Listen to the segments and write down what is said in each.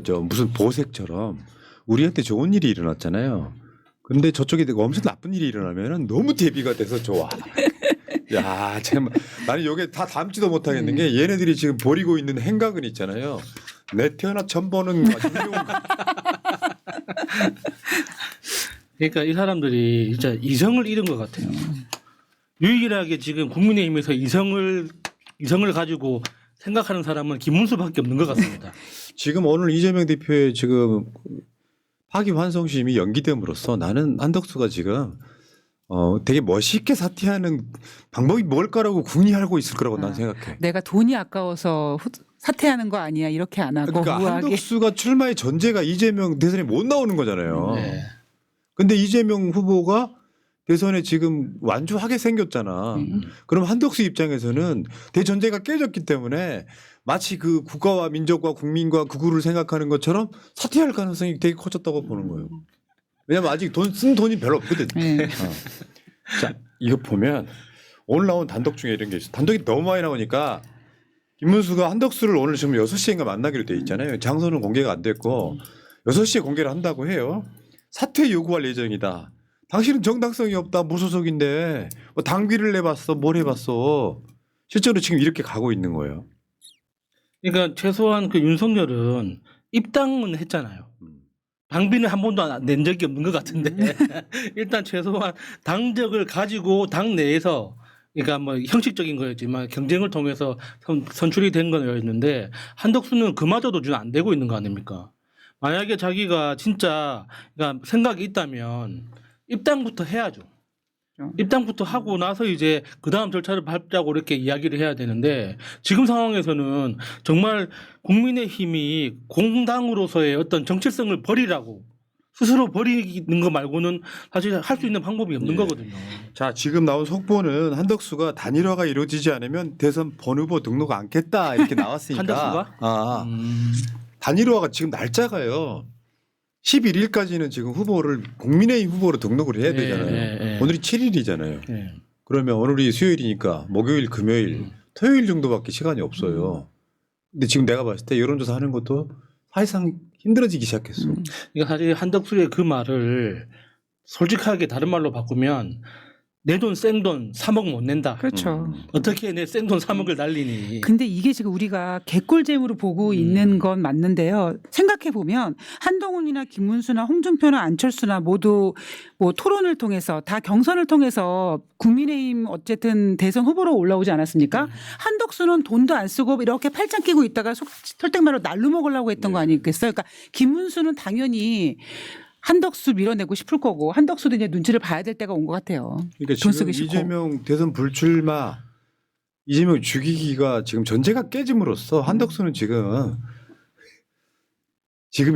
저 무슨 보색처럼 우리한테 좋은 일이 일어났잖아요. 근데 저쪽에 엄청 나쁜 일이 일어나면은 너무 대비가 돼서 좋아. 야, 참 나는 요게 다 담지도 못하겠는 게 얘네들이 지금 벌이고 있는 행각은 있잖아요. 내 태어나 처음 보는 그러니까 이 사람들이 진짜 이성을 잃은 것 같아요. 유일하게 지금 국민의힘에서 이성을 가지고 생각하는 사람은 김문수밖에 없는 것 같습니다. 지금 오늘 이재명 대표의 지금 파기환송심이 연기됨으로써 나는 한덕수가 지금 되게 멋있게 사퇴하는 방법이 뭘까라고 궁리하고 있을 거라고 난 생각해. 내가 돈이 아까워서 사퇴하는 거 아니야 이렇게 안 하고 그러니까 우아하게. 한덕수가 출마의 전제가 이재명 대선에 못 나오는 거잖아요. 네. 근데 이재명 후보가 대선에 지금 완주하게 생겼잖아. 그럼 한덕수 입장에서는 대전제가 깨졌기 때문에 마치 그 국가와 민족과 국민과 극우를 생각하는 것처럼 사퇴할 가능성이 되게 커졌다고 보는 거예요. 왜냐면 아직 쓴 돈이 별로 없거든. 네. 자, 이거 보면 오늘 나온 단독 중에 이런 게 있어. 단독이 너무 많이 나오니까 김문수가 한덕수를 오늘 지금 6시인가 만나기로 돼 있잖아요. 장소는 공개가 안 됐고 6시에 공개를 한다고 해요. 사퇴 요구할 예정이다. 당신은 정당성이 없다. 무소속인데 뭐 당비를 내봤어. 뭘 해봤어. 실제로 지금 이렇게 가고 있는 거예요. 그러니까 최소한 그 윤석열은 입당은 했잖아요. 당비는 한 번도 낸 적이 없는 것 같은데 일단 최소한 당적을 가지고 당 내에서 그러니까 뭐 형식적인 거였지만 경쟁을 통해서 선출이 된 거였는데 한덕수는 그마저도 지금 안 되고 있는 거 아닙니까? 만약에 자기가 진짜 그러니까 생각이 있다면 입당부터 해야죠. 입당부터 하고 나서 이제 그 다음 절차를 밟자고 이렇게 이야기를 해야 되는데 지금 상황에서는 정말 국민의힘이 공당으로서의 어떤 정체성을 버리라고 스스로 버리는 거 말고는 사실 할 수 있는 방법이 없는 거거든요. 자, 지금 나온 속보는 한덕수가 단일화가 이루어지지 않으면 대선 본후보 등록 않겠다 이렇게 나왔으니까. 한덕수가? 단일화가 지금 날짜가요. 11일까지는 지금 후보를 국민의힘 후보로 등록을 해야 되잖아요. 오늘이 7일이잖아요. 그러면 오늘이 수요일이니까 목요일, 금요일, 토요일 정도밖에 시간이 없어요. 근데 지금 내가 봤을 때 여론조사 하는 것도 사실상 힘들어지기 시작했어. 그러니까 사실 한덕수의 그 말을 솔직하게 다른 말로 바꾸면 내 돈 생돈 3억 못 낸다. 그렇죠. 어떻게 내 생돈 3억을 날리니. 근데 이게 지금 우리가 개꿀잼으로 보고 있는 건 맞는데요. 생각해 보면 한동훈이나 김문수나 홍준표나 안철수나 모두 뭐 토론을 통해서 다 경선을 통해서 국민의힘 어쨌든 대선 후보로 올라오지 않았습니까? 한덕수는 돈도 안 쓰고 이렇게 팔짱 끼고 있다가 설득말로 날로 먹으려고 했던 거 아니겠어요? 그러니까 김문수는 당연히 한덕수 밀어내고 싶을 거고 한덕수도 이제 눈치를 봐야 될 때가 온 것 같아요. 그러니까 돈 지금 쓰기 싫고. 이재명 대선 불출마, 이재명 죽이기가 지금 전제가 깨짐으로써 한덕수는 지금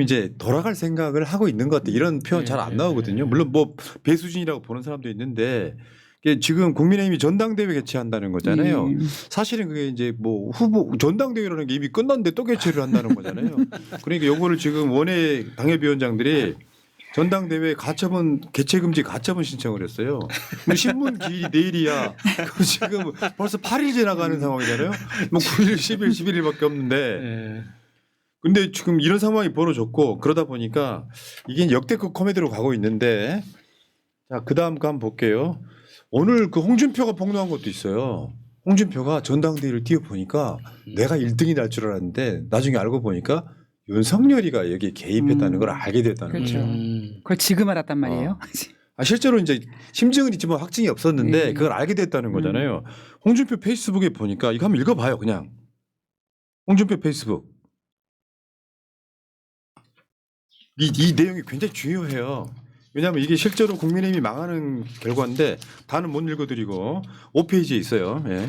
이제 돌아갈 생각을 하고 있는 것 같아. 이런 표현 잘 안 나오거든요. 물론 뭐 배수진이라고 보는 사람도 있는데 이게 지금 국민의힘이 전당대회 개최한다는 거잖아요. 사실은 그게 이제 뭐 후보 전당대회라는 게 이미 끝났는데 또 개최를 한다는 거잖아요. 그러니까 요거를 지금 원외 당협위원장들이 전당대회 가처분 개최 금지 가처분 신청을 했어요. 근데 신문 기일이 내일이야. 그럼 지금 벌써 8일 지나가는 상황이잖아요. 뭐 9일, 10일, 11일밖에 없는데. 근데 지금 이런 상황이 벌어졌고 그러다 보니까 이게 역대급 코미디로 가고 있는데 자, 그다음 거 한번 볼게요. 오늘 그 홍준표가 폭로한 것도 있어요. 홍준표가 전당대회를 뛰어보니까 내가 1등이 날 줄 알았는데 나중에 알고 보니까 윤석열이가 여기에 개입했다는 걸 알게 됐다는 그렇죠. 거죠. 그걸 지금 알았단 말이에요. 실제로 이제 심증은 있지만 확증이 없었는데 그걸 알게 됐다는 거잖아요. 홍준표 페이스북에 보니까 이거 한번 읽어봐요. 그냥 홍준표 페이스북. 이 내용이 굉장히 중요해요. 왜냐하면 이게 실제로 국민의힘이 망하는 결과인데 다는 못 읽어드리고 5페이지에 있어요. 예.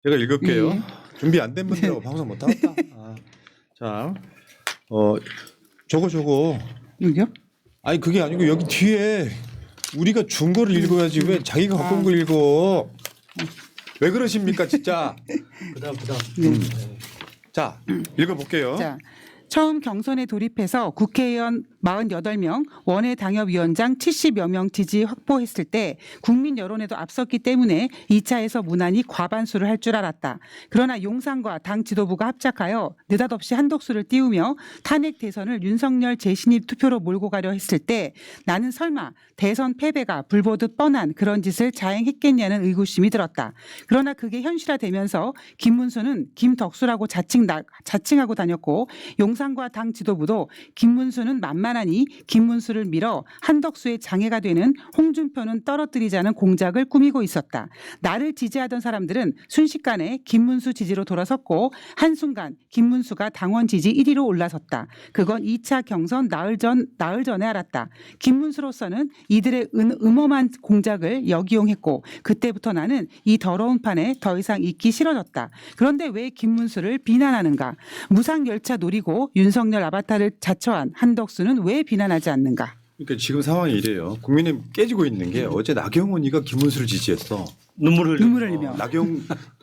제가 읽을게요. 준비 안 된 분들하고 방송 못 하겠다. 자, 저거. 여기요? 아니 그게 아니고 여기 뒤에 우리가 준 거를 읽어야지 왜 자기가 갖고 온 거 읽어? 왜 그러십니까 진짜? 그다음. 자, 읽어볼게요. 자, 처음 경선에 돌입해서 국회의원 48명, 원외 당협위원장 70여 명 지지 확보했을 때 국민 여론에도 앞섰기 때문에 2차에서 무난히 과반수를 할 줄 알았다. 그러나 용산과 당 지도부가 합작하여 느닷없이 한덕수를 띄우며 탄핵 대선을 윤석열 재신입 투표로 몰고 가려 했을 때 나는 설마 대선 패배가 불보듯 뻔한 그런 짓을 자행했겠냐는 의구심이 들었다. 그러나 그게 현실화되면서 김문수는 김덕수라고 자칭하고 다녔고 용산과 당 지도부도 김문수는 만만하니 김문수를 밀어 한덕수의 장애가 되는 홍준표는 떨어뜨리자는 공작을 꾸미고 있었다. 나를 지지하던 사람들은 순식간에 김문수 지지로 돌아섰고 한순간 김문수가 당원 지지 1위로 올라섰다. 그건 2차 경선 나흘 전에 알았다. 김문수로서는 이들의 음험한 공작을 역이용했고 그때부터 나는 이 더러운 판에 더 이상 있기 싫어졌다. 그런데 왜 김문수를 비난하는가? 무상열차 노리고 윤석열 아바타를 자처한 한덕수는 왜 비난하지 않는가? 그러니까 지금 상황이 이래요. 국민의힘 깨지고 있는 게 어제 나경원이가 김문수를 지지했어. 눈물을 흘리며.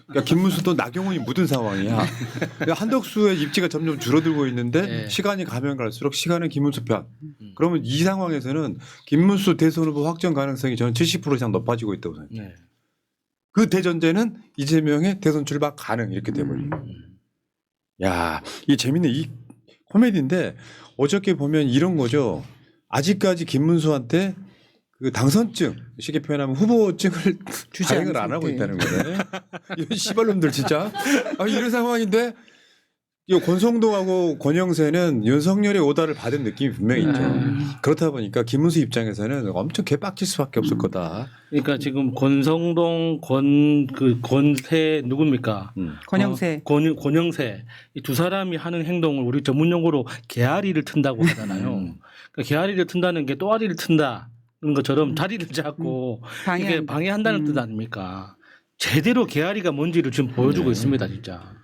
그러니까 김문수도 나경원이 묻은 상황이야. 그러니까 한덕수의 입지가 점점 줄어들고 있는데 네. 시간이 가면 갈수록 시간은 김문수 편. 그러면 이 상황에서는 김문수 대선 후보 확정 가능성이 저는 70% 이상 높아지고 있다고 생각해요. 네. 그 대전제는 이재명의 대선 출마 가능 이렇게 돼버려요. 야, 이 재밌는 이 코미디인데 어저께 보면 이런 거죠. 아직까지 김문수한테 그 당선증 쉽게 표현하면 후보증을 발행을 안 하고 있다는 거잖아요. 이런 씨발놈들 진짜. 아, 이런 상황인데 이 권성동하고 권영세는 윤석열의 오다를 받은 느낌이 분명히 있죠. 그렇다 보니까 김문수 입장에서는 엄청 개빡칠 수밖에 없을 거다. 그러니까 지금 권성동, 권세 누굽니까? 권영세. 권영세 이 두 사람이 하는 행동을 우리 전문 용어로 개아리를 튼다고 하잖아요. 그러니까 개아리를 튼다는 게 또아리를 튼다는 것처럼 자리를 잡고 이게 방해한다는 뜻 아닙니까? 제대로 개아리가 뭔지를 지금 보여주고 있습니다, 진짜.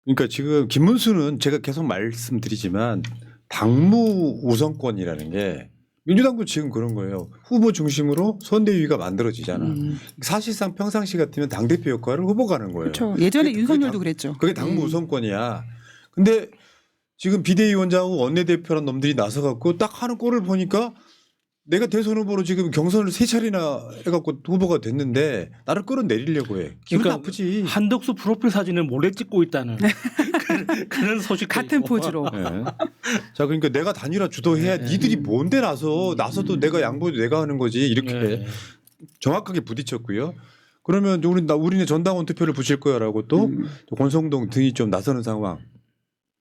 그러니까 지금 김문수는 제가 계속 말씀드리지만 당무 우선권이라는 게 민주당도 지금 그런 거예요. 후보 중심으로 선대위가 만들어지잖아. 사실상 평상시 같으면 당대표 역할을 후보가 하는 거예요. 그렇죠. 예전에 그게 윤석열도 그랬죠. 그게 당무 우선권이야. 근데 지금 비대위원장하고 원내대표란 놈들이 나서갖고 딱 하는 꼴을 보니까 내가 대선 후보로 지금 경선을 3차례나 해갖고 후보가 됐는데 나를 끌어내리려고 해. 기분 그러니까 나쁘지. 한덕수 프로필 사진을 몰래 찍고 있다는 그런 소식 같은 포즈로. 네. 자, 그러니까 내가 단일화 주도해야 니들이 뭔데 나서도 내가 양보도 내가 하는 거지 이렇게 정확하게 부딪혔고요. 그러면 우리는 전당원 투표를 붙일 거야라고 또 권성동 등이 좀 나서는 상황.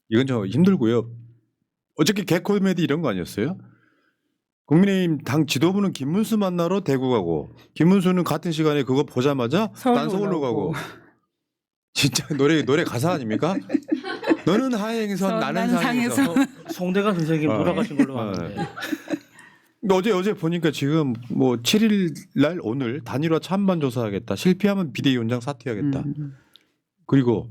이건 좀 힘들고요. 어저께 개코메디 이런 거 아니었어요? 국민의힘 당 지도부는 김문수 만나러 대구 가고 김문수는 같은 시간에 그거 보자마자 난 서울로 가고. 진짜 노래 가사 아닙니까? 너는 하행선 나는 상에서. 송대관 선생님 돌아가신 걸로 아는데. 어제 보니까 지금 뭐 7일 날 오늘 단일화 찬반 조사하겠다. 실패하면 비대위원장 사퇴하겠다. 그리고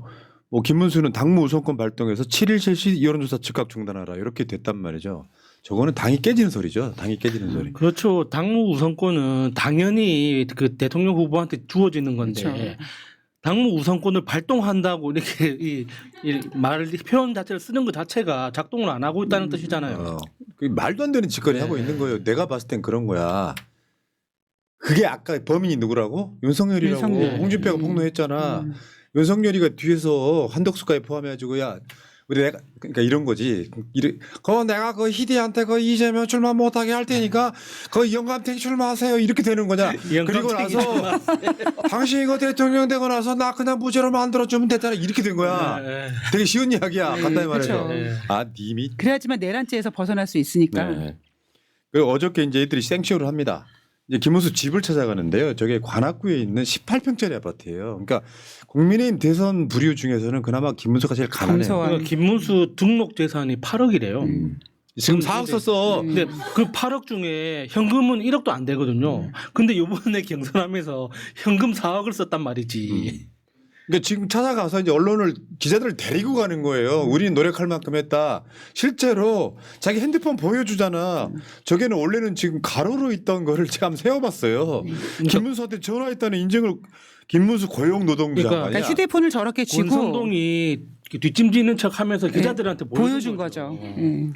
뭐 김문수는 당무 우선권 발동해서 7일 실시 여론조사 즉각 중단하라 이렇게 됐단 말이죠. 저거는 당이 깨지는 소리죠. 당이 깨지는 소리. 그렇죠. 당무 우선권은 당연히 그 대통령 후보한테 주어지는 건데 그렇죠. 당무 우선권을 발동한다고 이렇게 이 표현 자체를 쓰는 것 자체가 작동을 안 하고 있다는 뜻이잖아요. 그 말도 안 되는 짓거리 하고 있는 거예요. 내가 봤을 땐 그런 거야. 그게 아까 범인이 누구라고? 윤석열이라고. 윤석열. 홍준표가 폭로했잖아. 윤석열이가 뒤에서 한덕수까지 포함해가지고 야 우리 내가 그러니까 이런 거지. 그거 내가 그 희대한테 그 이재명 출마 못하게 할 테니까 그 영감탱이 출마하세요 이렇게 되는 거냐. 그리고 나서 당신이 그 대통령 되고 나서 나 그냥 무죄로 만들어주면 됐잖아 이렇게 된 거야. 되게 쉬운 이야기야. 간단히 말해서. 아 님이. 그래야지만 내란죄에서 벗어날 수 있으니까. 네. 그리고 어저께 이제 애들이 생쇼를 합니다. 이제 김문수 집을 찾아가는데요. 저게 관악구에 있는 18평짜리 아파트예요. 그러니까 국민의힘 대선 부류 중에서는 그나마 김문수가 제일 가난해요. 그러니까 김문수 등록 재산이 8억이래요. 지금 4억 썼어. 근데 그 8억 중에 현금은 1억도 안 되거든요. 근데 이번에 경선하면서 현금 4억을 썼단 말이지. 그러니까 지금 찾아가서 이제 언론을 기자들을 데리고 가는 거예요. 우리는 노력할 만큼 했다. 실제로 자기 핸드폰 보여주잖아. 저게는 원래는 지금 가로로 있던 거를 제가 한번 세워봤어요. 김문수한테 전화했다는 인증을 김문수 고용 노동자 아니야. 그러니까 휴대폰을 저렇게 쥐고 권성동이 뒷짐지는 척하면서 기자들한테 보여준 거죠.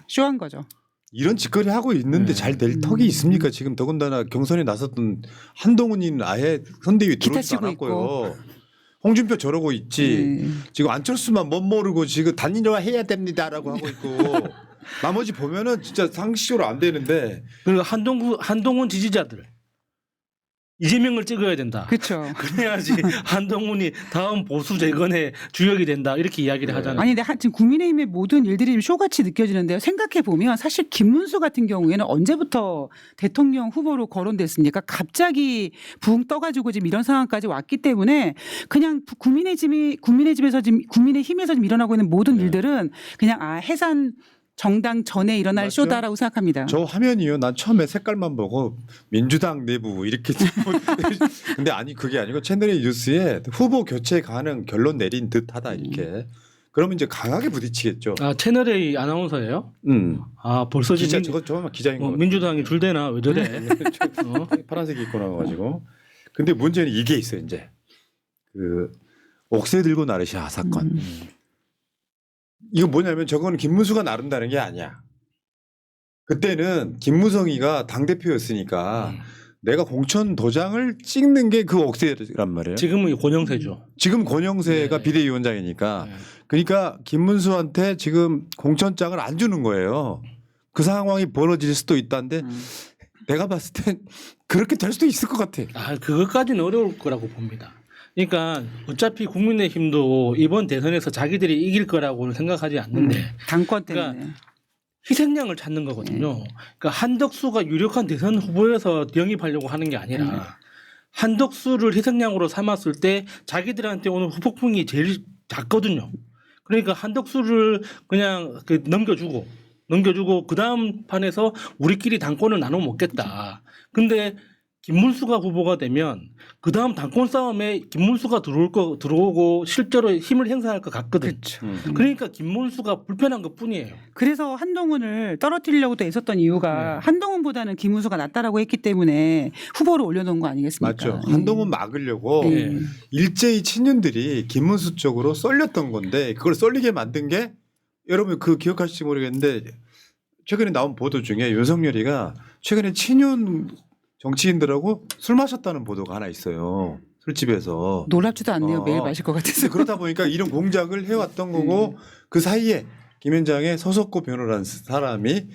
쇼한 거죠. 이런 짓거리 하고 있는데 네. 잘 될 턱이 있습니까? 지금 더군다나 경선에 나섰던 한동훈이는 아예 선대위 기타 들어오지도 치고 않았고요. 홍준표 저러고 있지. 지금 안철수만 못 모르고 지금 단일화 해야 됩니다라고 하고 있고 나머지 보면은 진짜 상식적으로 안 되는데 그리고 한동훈 지지자들 이재명을 찍어야 된다. 그렇죠. 그래야지 한동훈이 다음 보수 재건의 주역이 된다 이렇게 이야기를 하잖아요. 아니 근데 지금 국민의힘의 모든 일들이 좀 쇼같이 느껴지는데요. 생각해 보면 사실 김문수 같은 경우에는 언제부터 대통령 후보로 거론됐습니까? 갑자기 붕 떠가지고 지금 이런 상황까지 왔기 때문에 그냥 국민의힘에서 지금 일어나고 있는 모든 네. 일들은 그냥 해산 정당 전에 일어날 맞죠? 쇼다라고 생각합니다. 저 화면이요. 난 처음에 색깔만 보고 민주당 내부 이렇게 근데 아니 그게 아니고 채널A 뉴스에 후보 교체 가능 결론 내린 듯하다 이렇게. 그러면 이제 강하게 부딪히겠죠. 아 채널A 아나운서예요? 아 벌써 기자 지금 저만 기자인 거. 민주당이 줄대나 왜 저래? 파란색 입고 나와가지고. 근데 문제는 이게 있어요. 이제 그 옥새 들고 나르샤 사건. 이거 뭐냐면 저거는 김문수가 나른다는 게 아니야. 그때는 김무성이가 당대표였으니까 내가 공천 도장을 찍는 게 그 옥새란 말이에요. 지금은 권영세죠. 지금 권영세가 네. 비대위원장이니까. 네. 그러니까 김문수한테 지금 공천장을 안 주는 거예요. 그 상황이 벌어질 수도 있다는데 내가 봤을 땐 그렇게 될 수도 있을 것 같아. 아 그것까지는 어려울 거라고 봅니다. 그러니까 어차피 국민의힘도 이번 대선에서 자기들이 이길 거라고는 생각하지 않는데 당권 때문에. 그러니까 희생양을 찾는 거거든요. 그러니까 한덕수가 유력한 대선 후보에서 영입하려고 하는 게 아니라 한덕수를 희생양으로 삼았을 때 자기들한테 오는 후폭풍이 제일 작거든요. 그러니까 한덕수를 그냥 넘겨주고 그 다음 판에서 우리끼리 당권을 나눠 먹겠다. 근데 김문수가 후보가 되면 그 다음 당권 싸움에 김문수가 들어오고 실제로 힘을 행사할 것 같거든. 그러니까 김문수가 불편한 것 뿐이에요. 그래서 한동훈을 떨어뜨리려고도 애썼던 이유가 한동훈보다는 김문수가 낫다라고 했기 때문에 후보를 올려놓은 거 아니겠습니까? 맞죠. 한동훈 막으려고 네. 일제히 친윤들이 김문수 쪽으로 쏠렸던 건데 그걸 쏠리게 만든 게 여러분 그 기억하실지 모르겠는데 최근에 나온 보도 중에 윤석열이가 최근에 친윤 정치인들하고 술 마셨다는 보도가 하나 있어요. 술집에서. 놀랍지도 않네요. 매일 마실 것 같아서. 그러다 보니까 이런 공작을 해왔던 거고 그 사이에 김현장의 서석구 변호라는 사람이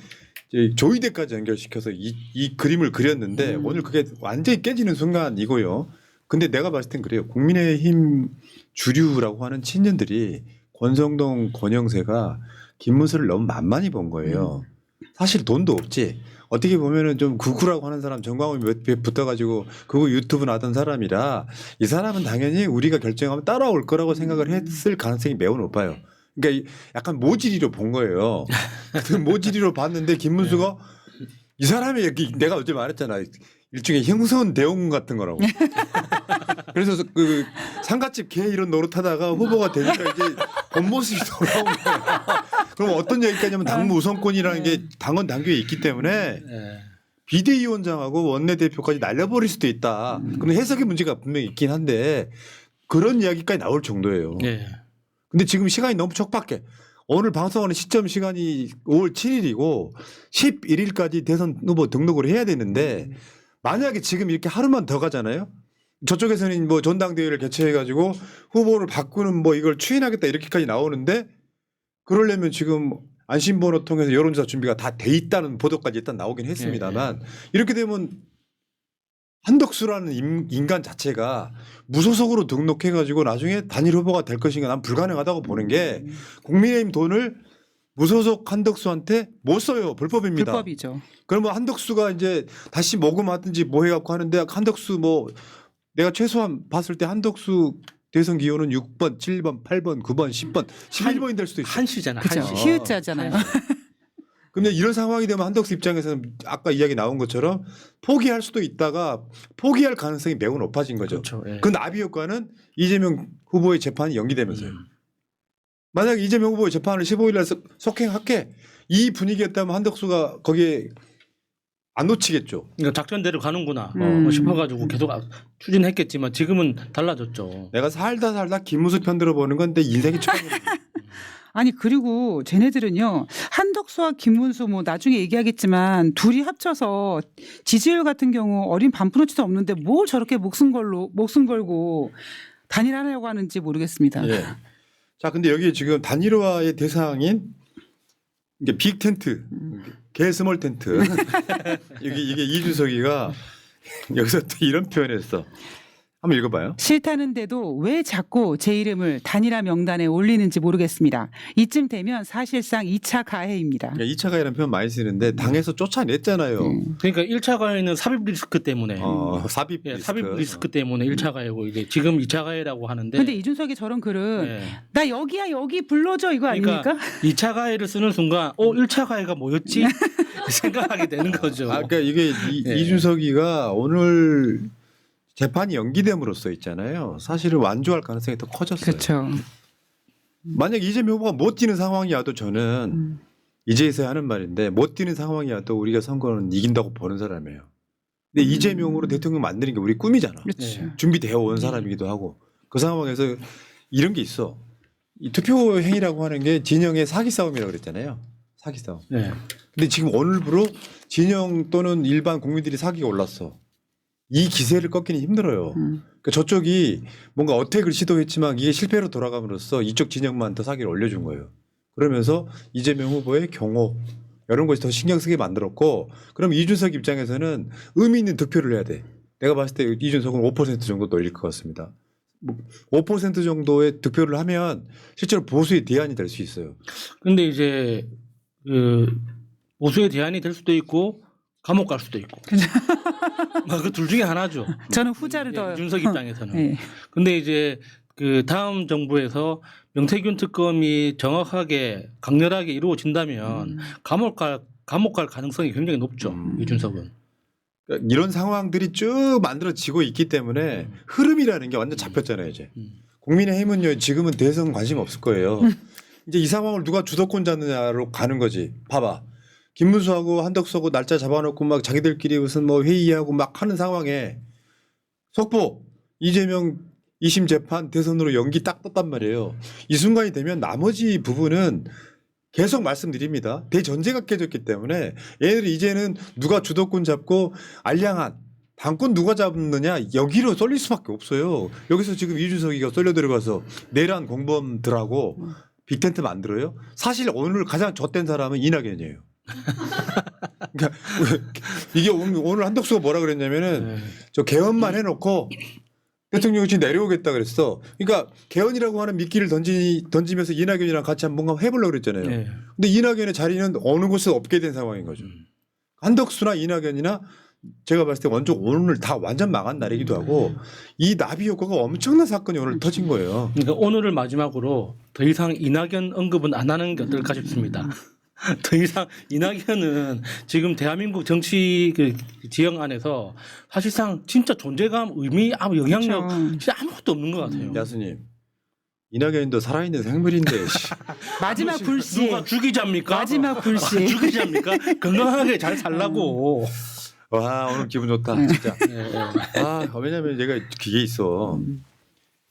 이제 조이대까지 연결시켜서 이 그림을 그렸는데 오늘 그게 완전히 깨지는 순간이고요. 근데 내가 봤을 땐 그래요. 국민의힘 주류라고 하는 친년들이 권성동, 권영세가 김문수를 너무 만만히 본 거예요. 사실 돈도 없지. 어떻게 보면은 좀 구구라고 하는 사람 정광훈이 몇 붙어가지고 그거 유튜브 나던 사람이라 이 사람은 당연히 우리가 결정하면 따라올 거라고 생각을 했을 가능성이 매우 높아요. 그러니까 약간 모질이로 본 거예요. 그 모질이로 봤는데 김문수가 이 사람이 내가 어제 말했잖아. 일종의 형선 대웅 같은 거라고. 그래서 그 상가집 개 이런 노릇하다가 후보가 되니까 이제 본 모습이 돌아온 거야. 그럼 어떤 얘기까지냐면 당무 우선권이라는 게 당원 당규에 있기 때문에 비대위원장하고 원내대표까지 날려버릴 수도 있다. 그럼 해석의 문제가 분명히 있긴 한데 그런 이야기까지 나올 정도예요. 근데 지금 시간이 너무 촉박해. 오늘 방송하는 시점 시간이 5월 7일이고 11일까지 대선 후보 등록을 해야 되는데 만약에 지금 이렇게 하루만 더 가잖아요. 저쪽에서는 뭐 전당대회를 개최해가지고 후보를 바꾸는 뭐 이걸 추인하겠다 이렇게까지 나오는데 그러려면 지금 안심번호 통해서 여론조사 준비가 다 돼 있다는 보도까지 일단 나오긴 했습니다만 이렇게 되면 한덕수라는 인간 자체가 무소속으로 등록해가지고 나중에 단일 후보가 될 것인가 난 불가능하다고 보는 게 국민의힘 돈을 무소속 한덕수한테 못 써요. 불법입니다. 불법이죠. 그러면 한덕수가 이제 다시 모금하든지 뭐 해갖고 하는데 한덕수 뭐 내가 최소한 봤을 때 한덕수 대선 기호는 6번, 7번, 8번, 9번, 10번, 11번이 될 수도 있어요. 한시잖아. 그렇죠. 한시. 히읗자잖아요. 근데 이런 상황이 되면 한덕수 입장에서는 아까 이야기 나온 것처럼 포기할 수도 있다가 포기할 가능성이 매우 높아진 거죠. 그렇죠. 예. 그 나비 효과는 이재명 후보의 재판이 연기되면서요. 만약 이재명 후보의 재판을 15일 날 속행할게 이 분위기였다면 한덕수가 거기에 안 놓치겠죠. 그러니까 작전대로 가는구나 음. 싶어가지고 계속 추진했겠지만 지금은 달라졌죠. 내가 살다 김문수 편 들어보는 건 내 인생이 처음이야. 아니 그리고 쟤네들은요 한덕수와 김문수 뭐 나중에 얘기하겠지만 둘이 합쳐서 지지율 같은 경우 어린 반푼어치도 없는데 뭘 저렇게 목숨 걸고 단일화하려고 하는지 모르겠습니다. 예. 자, 근데 여기 지금 단일화의 대상인 이게 빅 텐트, 개스몰 텐트. 이게 이준석이가 여기서 또 이런 표현을 했어. 한번 읽어봐요. 싫다는데도 왜 자꾸 제 이름을 단일화 명단에 올리는지 모르겠습니다. 이쯤 되면 사실상 2차 가해입니다. 2차 가해라는 표현 많이 쓰는데 당에서 쫓아냈잖아요. 그러니까 1차 가해는 삽입 리스크 때문에 삽입 예, 리스크. 삽입 리스크 때문에 1차 가해고 이게 지금 2차 가해라고 하는데 근데 이준석이 저런 글은 예. 나 여기야 여기 불러줘 이거 아닙니까? 그러니까 2차 가해를 쓰는 순간 1차 가해가 뭐였지? 생각하게 되는 거죠. 그러니까 이게 예. 이준석이가 오늘 재판이 연기됨으로써 있잖아요. 사실은 완주할 가능성이 더 커졌어요. 그렇죠. 만약 이재명 후보가 못 뛰는 상황이어도 저는 이제서야 하는 말인데 못 뛰는 상황이어도 우리가 선거는 이긴다고 보는 사람이에요. 근데 이재명으로 대통령 만드는 게 우리 꿈이잖아. 그렇죠. 예. 준비되어 온 사람이기도 하고 그 상황에서 이런 게 있어. 이 투표 행위라고 하는 게 진영의 사기 싸움이라고 그랬잖아요. 사기 싸움. 예. 근데 지금 오늘부로 진영 또는 일반 국민들이 사기가 올랐어. 이 기세를 꺾기는 힘들어요. 그러니까 저쪽이 뭔가 어택을 시도했지만 이게 실패로 돌아감으로써 이쪽 진영만 더 사기를 올려준 거예요. 그러면서 이재명 후보의 경호 이런 것이 더 신경 쓰게 만들었고 그럼 이준석 입장에서는 의미 있는 득표를 해야 돼. 내가 봤을 때 이준석은 5% 정도 올릴 것 같습니다. 5% 정도의 득표를 하면 실제로 보수의 대안이 될 수 있어요. 근데 이제 그 보수의 대안이 될 수도 있고 감옥 갈 수도 있고. 그 둘 중에 하나죠. 저는 후자를 더. 이준석 입장에서는. 예. 근데 이제 그 다음 정부에서 명태균 특검이 정확하게 강렬하게 이루어진다면 감옥 갈 가능성이 굉장히 높죠. 이준석은. 그러니까 이런 상황들이 쭉 만들어지고 있기 때문에 흐름이라는 게 완전 잡혔잖아요. 이제 국민의힘은요 지금은 대선 관심 없을 거예요. 이제 이 상황을 누가 주도권 잡느냐로 가는 거지. 봐봐. 김문수하고 한덕수하고 날짜 잡아놓고 막 자기들끼리 무슨 뭐 회의하고 막 하는 상황에 속보 이재명 2심 재판 대선으로 연기 딱 떴단 말이에요. 이 순간이 되면 나머지 부분은 계속 말씀드립니다. 대전제가 깨졌기 때문에 얘네들이 이제는 누가 주도권 잡고 알량한 당권 누가 잡느냐 여기로 쏠릴 수밖에 없어요. 여기서 지금 이준석이가 쏠려 들어가서 내란 공범들하고 빅텐트 만들어요. 사실 오늘 가장 좆된 사람은 이낙연이에요. 그러니까 이게 오늘 한덕수가 뭐라 그랬냐면은 저 개헌만 해놓고 대통령이 내려오겠다 그랬어. 그러니까 개헌이라고 하는 미끼를 던지면서 이낙연이랑 같이 한번 뭔가 해보려고 그랬잖아요. 네. 근데 이낙연의 자리는 어느 곳에 없게 된 상황인 거죠. 한덕수나 이낙연이나 제가 봤을 때 원적 오늘 다 완전 망한 날이기도 하고 이 나비 효과가 엄청난 사건이 오늘 터진 거예요. 그러니까 오늘을 마지막으로 더 이상 이낙연 언급은 안 하는 게 어떨까 싶습니다. 더 이상 이낙연은 지금 대한민국 정치 그 지형 안에서 사실상 진짜 존재감, 의미, 영향력 그렇죠. 진짜 아무것도 없는 것 같아요. 야수님, 이낙연도 살아있는 생물인데 마지막 불씨. 누가 죽이자입니까? 마지막 불씨. 죽이자입니까? 건강하게 잘 살라고. 와 오늘 기분 좋다 진짜. 왜냐면 얘가 그게 있어.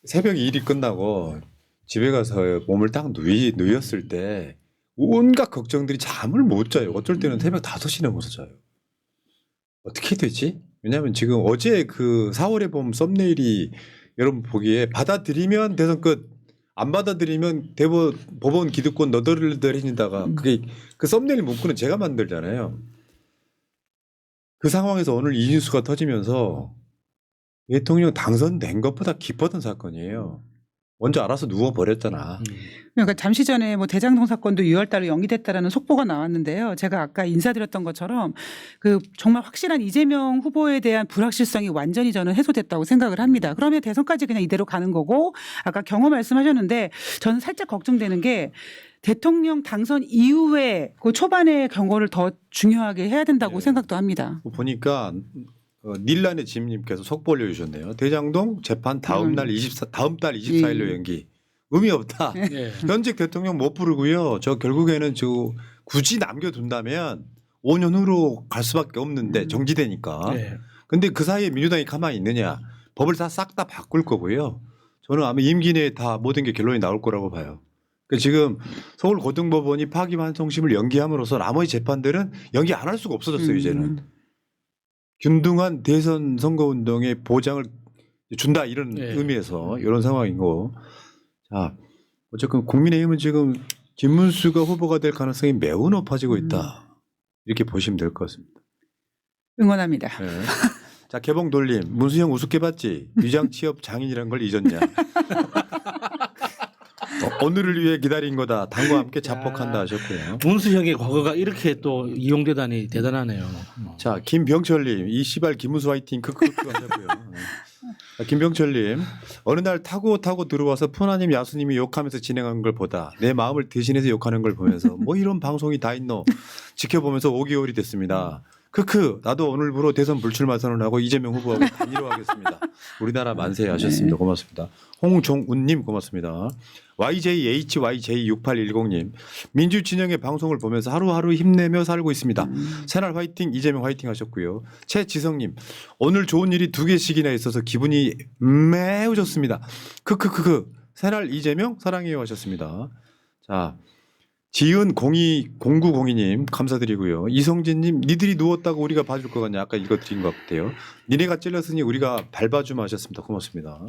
새벽에 일이 끝나고 집에 가서 몸을 딱 누웠을 때 온갖 걱정들이 잠을 못 자요. 어쩔 때는 새벽 5시나 넘어서 자요. 어떻게 되지? 왜냐하면 지금 어제 그 4월에 본 썸네일이 여러분 보기에 받아들이면 대선 끝, 안 받아들이면 법원 기득권 너덜너덜해진다가 그게 그 썸네일 문구는 제가 만들잖아요. 그 상황에서 오늘 이진수가 터지면서 대통령 당선된 것보다 기뻤던 사건이에요. 먼저 알아서 누워버렸잖아. 그러니까 잠시 전에 뭐 대장동 사건도 6월달로 연기됐다라는 속보가 나왔는데요. 제가 아까 인사드렸던 것처럼 그 정말 확실한 이재명 후보에 대한 불확실성이 완전히 저는 해소됐다고 생각을 합니다. 그러면 대선까지 그냥 이대로 가는 거고 아까 경호 말씀하셨는데 저는 살짝 걱정되는 게 대통령 당선 이후에 그 초반에 경고를 더 중요하게 해야 된다고 생각도 합니다. 보니까 닐란의 지임님께서 속보 올려주셨네요. 대장동 재판 다음 달 24일로 연기. 의미 없다. 예. 현직 대통령 못 부르고요. 저 결국에는 저 굳이 남겨둔다면 5년 후로 갈 수밖에 없는데 정지되니까. 예. 근데 그 사이에 민주당이 가만히 있느냐. 법을 다 싹 다 바꿀 거고요. 저는 아마 임기 내에 다 모든 게 결론이 나올 거라고 봐요. 그 지금 서울고등법원이 파기환송심을 연기함으로써 나머지 재판들은 연기 안 할 수가 없어졌어요 이제는. 균등한 대선 선거운동의 보장을 준다 이런 네. 의미에서 이런 상황인 거. 자, 어쨌든 국민의힘은 지금 김문수가 후보가 될 가능성이 매우 높아지고 있다. 이렇게 보시면 될 것 같습니다. 응원합니다. 네. 자, 개봉 돌림. 문수형 우습게 봤지? 위장 취업 장인이란 걸 잊었냐? 오늘을 위해 기다린 거다. 당과 함께 자폭한다 하셨고요. 문수형의 과거가 이렇게 또 이용되다니 대단하네요. 자, 김병철님, 이 씨발 김문수 화이팅 크크크 하셨고요. 자, 김병철님, 어느 날 타고 들어와서 푸나님 야수님이 욕하면서 진행한 걸 보다 내 마음을 대신해서 욕하는 걸 보면서 뭐 이런 방송이 다 있노 지켜보면서 5개월이 됐습니다. 크크 나도 오늘부로 대선 불출마 선언하고 이재명 후보하고 단일화 하겠습니다. 우리나라 만세 하셨습니다. 고맙습니다. 홍종운님 고맙습니다. YJHYJ6810님 민주진영의 방송을 보면서 하루하루 힘내며 살고 있습니다. 새날 화이팅 이재명 화이팅 하셨고요. 최지성님 오늘 좋은 일이 2개씩이나 있어서 기분이 매우 좋습니다. 크크크크 새날 이재명 사랑해요 하셨습니다. 자 지은 0902님 감사드리고요. 이성진님 니들이 누웠다고 우리가 봐줄 것 같냐 아까 이거 드린 것 같아요. 니네가 찔렀으니 우리가 밟아주마 하셨습니다. 고맙습니다.